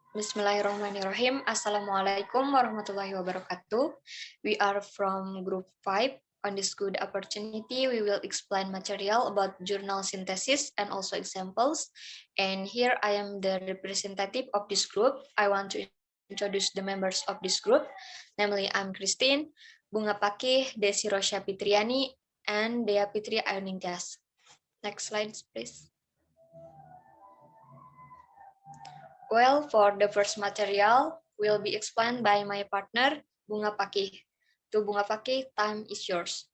Bismillahirrahmanirrahim. Assalamualaikum warahmatullahi wabarakatuh. We are from group 5. On this good opportunity, we will explain material about journal synthesis and also examples. And here I am the representative of this group. I want to introduce the members of this group. Namely, I'm Christine, Bunga Pakih, Desi Rosya Pitriani, and Dea Fitri Ayuningtyas. Next slide, please. Well, for the first material will be explained by my partner, Bunga Pakih. To Bunga Pakih, time is yours.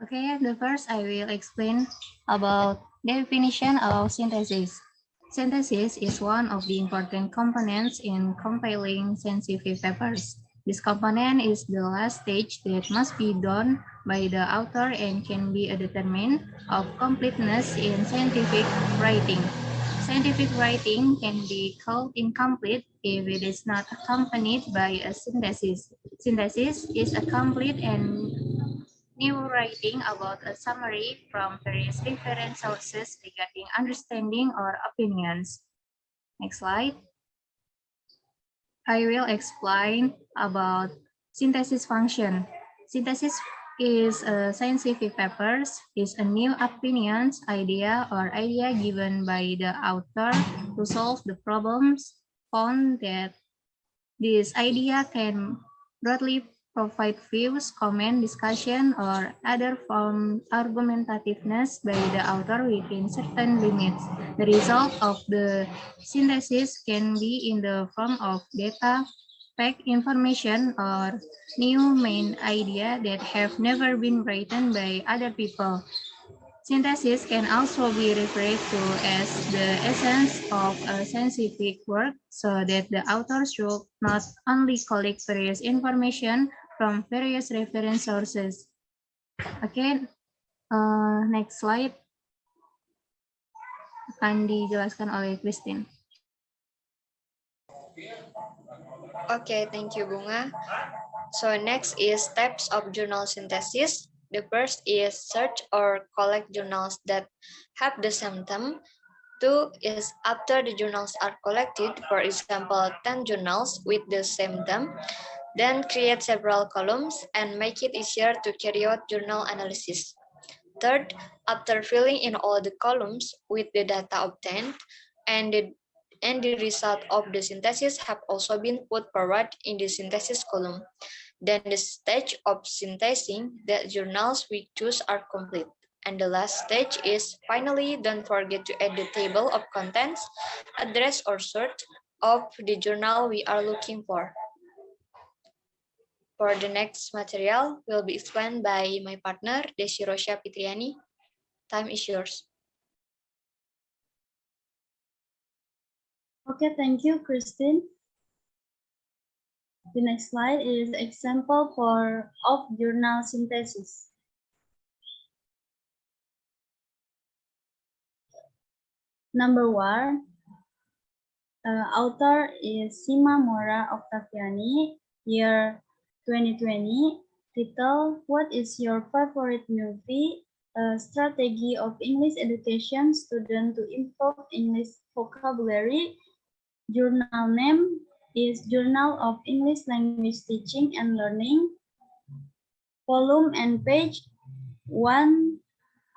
Okay, the first I will explain about the definition of synthesis. Synthesis is one of the important components in compiling scientific papers. This component is the last stage that must be done by the author and can be a determinant of completeness in scientific writing. Scientific writing can be called incomplete if it is not accompanied by a synthesis. Synthesis is a complete and new writing about a summary from various reference sources regarding understanding or opinions. Next slide. I will explain about synthesis function. Synthesis is a scientific papers, is a new opinions, idea, or idea given by the author to solve the problems found that this idea can broadly provide views, comment, discussion, or other form argumentativeness by the author within certain limits. The result of the synthesis can be in the form of data, fact, information, or new main idea that have never been written by other people. Synthesis can also be referred to as the essence of a scientific work, so that the author should not only collect various information from various reference sources. Okay, next slide akan dijelaskan oleh Christine. Okay, thank you, Bunga. So next is steps of journal synthesis. The first is search or collect journals that have the same theme. Two is after the journals are collected, for example, 10 journals with the same theme, then create several columns and make it easier to carry out journal analysis. Third, after filling in all the columns with the data obtained and the result of the synthesis have also been put forward in the synthesis column. Then the stage of synthesizing the journals we choose are complete. And the last stage is finally don't forget to add the table of contents, address or sort of the journal we are looking for. For the next material will be explained by my partner, Desi Rosya Pitriani. Time is yours. Okay, thank you, Christine. The next slide is example of journal synthesis. Number 1, author is Sima Mora Octaviani, year 2020. Title, What is your favorite movie? A strategy of English education student to improve English vocabulary. Journal name is Journal of English Language Teaching and Learning. Volume and page 1,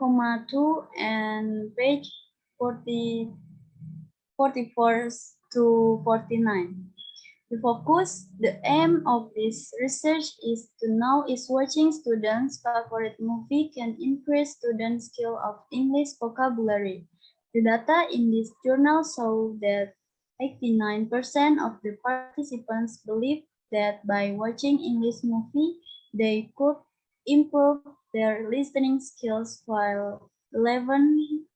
2 and page 44 to 49. The focus, the aim of this research is to know if watching students' favorite movie can increase students' skill of English vocabulary. The data in this journal show that 89% of the participants believe that by watching English movie, they could improve their listening skills, while 11%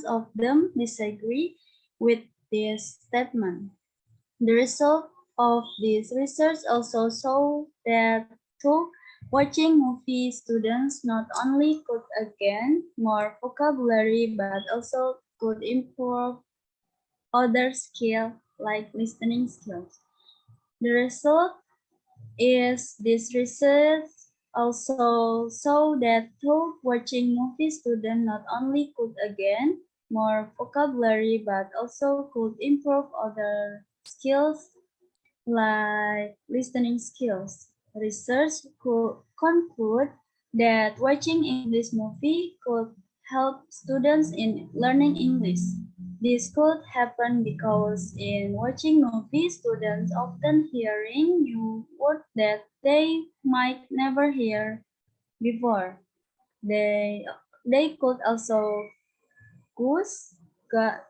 of them disagree with this statement. The result of this research also show that through watching movies, students not only could gain more vocabulary, but also could improve other skills like listening skills. The result is this research also show that through watching movies, students not only could gain more vocabulary, but also could improve other skills like listening skills. Research could conclude that watching English movie could help students in learning English. This could happen because in watching movies, students often hearing new words that they might never hear before. They they could also goose, got,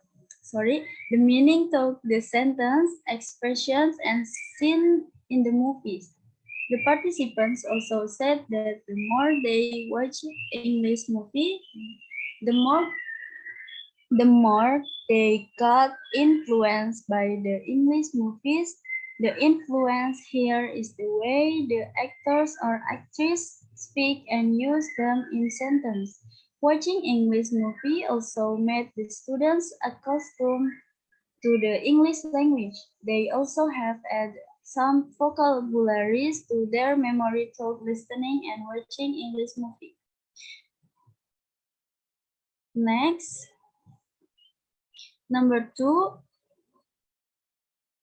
the meaning of the sentence, expressions, and scene in the movies. The participants also said that the more they watch English movie, the more they got influenced by the English movies. The influence here is the way the actors or actresses speak and use them in sentence. Watching English movie also made the students accustomed to the English language. They also have added some vocabularies to their memory through listening and watching English movie. Next, number 2,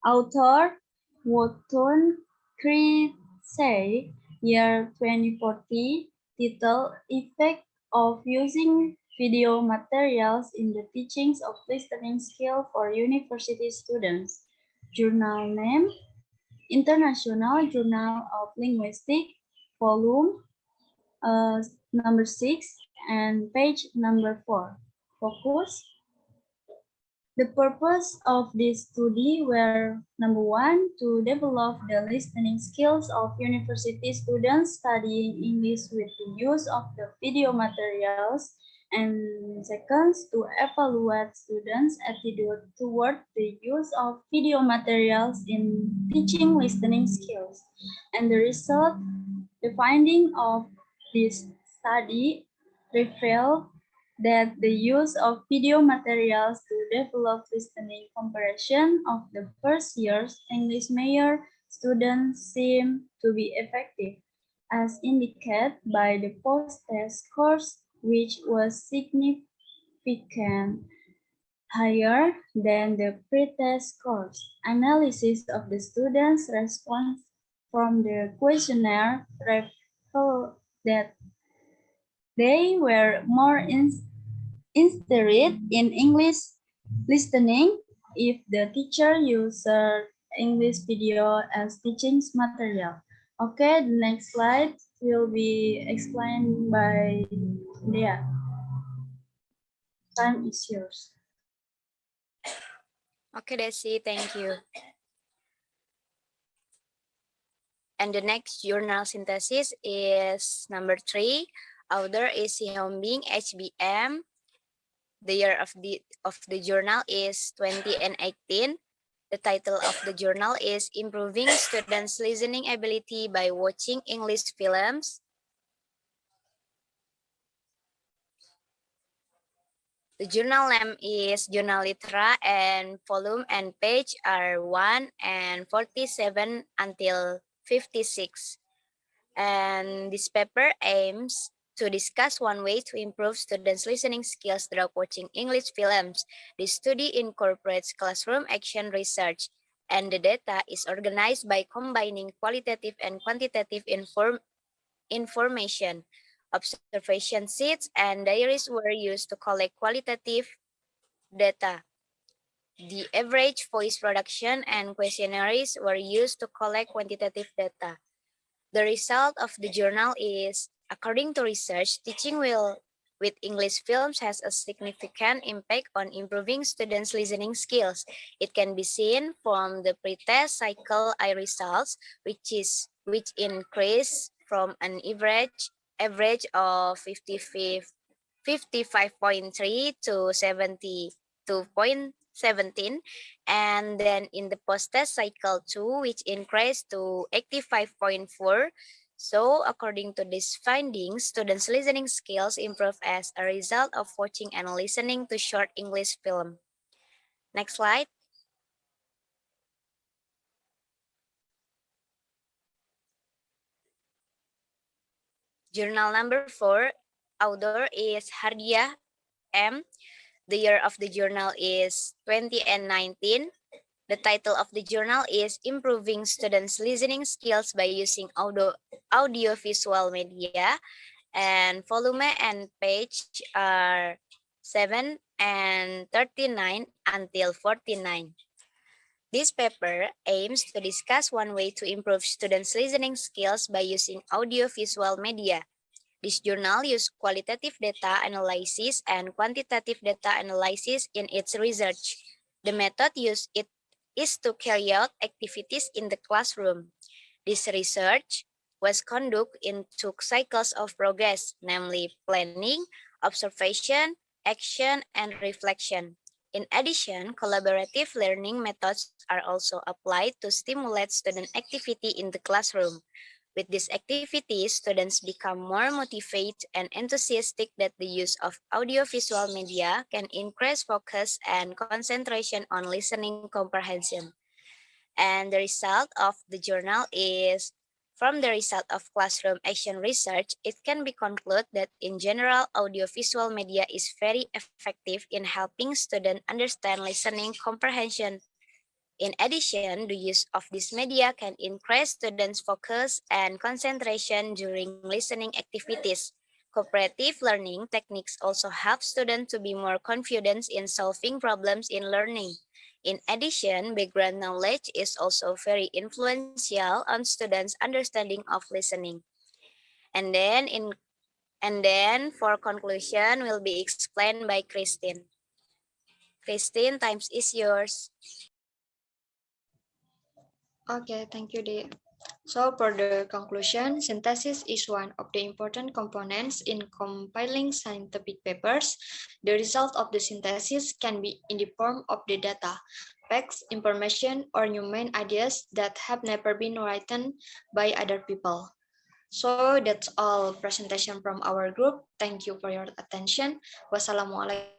author Wotton Creasey, year 2040, title Effect of Using Video Materials in the Teachings of Listening Skill for University Students. Journal name, International Journal of Linguistics, volume number 6 and page number 4. Focus. The purpose of this study were, number 1, to develop the listening skills of university students studying English with the use of the video materials, and second, to evaluate students' attitude toward the use of video materials in teaching listening skills. And the result, the finding of this study revealed that the use of video materials to develop listening comprehension of the first year's English major students seem to be effective, as indicated by the post-test scores, which was significant higher than the pre-test scores. Analysis of the students' response from the questionnaire revealed that they were more interested in English listening if the teacher used English video as teaching material. Okay, the next slide will be explained by Dea. Time is yours. Okay, Desi, thank you. And the next journal synthesis is number 3. Author is Hyombing HBM. The year of the journal is 2018. The title of the journal is Improving Students' Listening Ability by Watching English Films. The journal name is Journal Litera, and volume and page are 1 and 47 until 56. And this paper aims to discuss one way to improve students' listening skills through watching English films. The study incorporates classroom action research, and the data is organized by combining qualitative and quantitative information. Observation sheets and diaries were used to collect qualitative data. The average voice production and questionnaires were used to collect quantitative data. The result of the journal is, according to research, teaching with English films has a significant impact on improving students' listening skills. It can be seen from the pre-test cycle I results, which increase from an average of 55.3 to 72.17, and then in the post-test cycle 2, which increased to 85.4. So according to these findings, students' listening skills improve as a result of watching and listening to short English film. Next slide. Journal number 4, author is Hardia M. The year of the journal is 2019. The title of the journal is Improving Students' Listening Skills by Using Audiovisual Media. And volume and page are 7 and 39 until 49. This paper aims to discuss one way to improve students' listening skills by using audiovisual media. This journal uses qualitative data analysis and quantitative data analysis in its research. The method used is to carry out activities in the classroom. This research was conducted in two cycles of progress, namely planning, observation, action, and reflection. In addition, collaborative learning methods are also applied to stimulate student activity in the classroom. With these activities, students become more motivated and enthusiastic that the use of audiovisual media can increase focus and concentration on listening comprehension. And the result of the journal is, from the result of classroom action research, it can be concluded that in general, audiovisual media is very effective in helping students understand listening comprehension. In addition, the use of this media can increase students' focus and concentration during listening activities. Cooperative learning techniques also help students to be more confident in solving problems in learning. In addition, background knowledge is also very influential on students' understanding of listening. And then for conclusion will be explained by Christine. Christine, time is yours. Okay, thank you, Dee. So for the conclusion, synthesis is one of the important components in compiling scientific papers. The result of the synthesis can be in the form of the data, facts, information, or new main ideas that have never been written by other people. So that's all presentation from our group. Thank you for your attention. Wassalamualaikum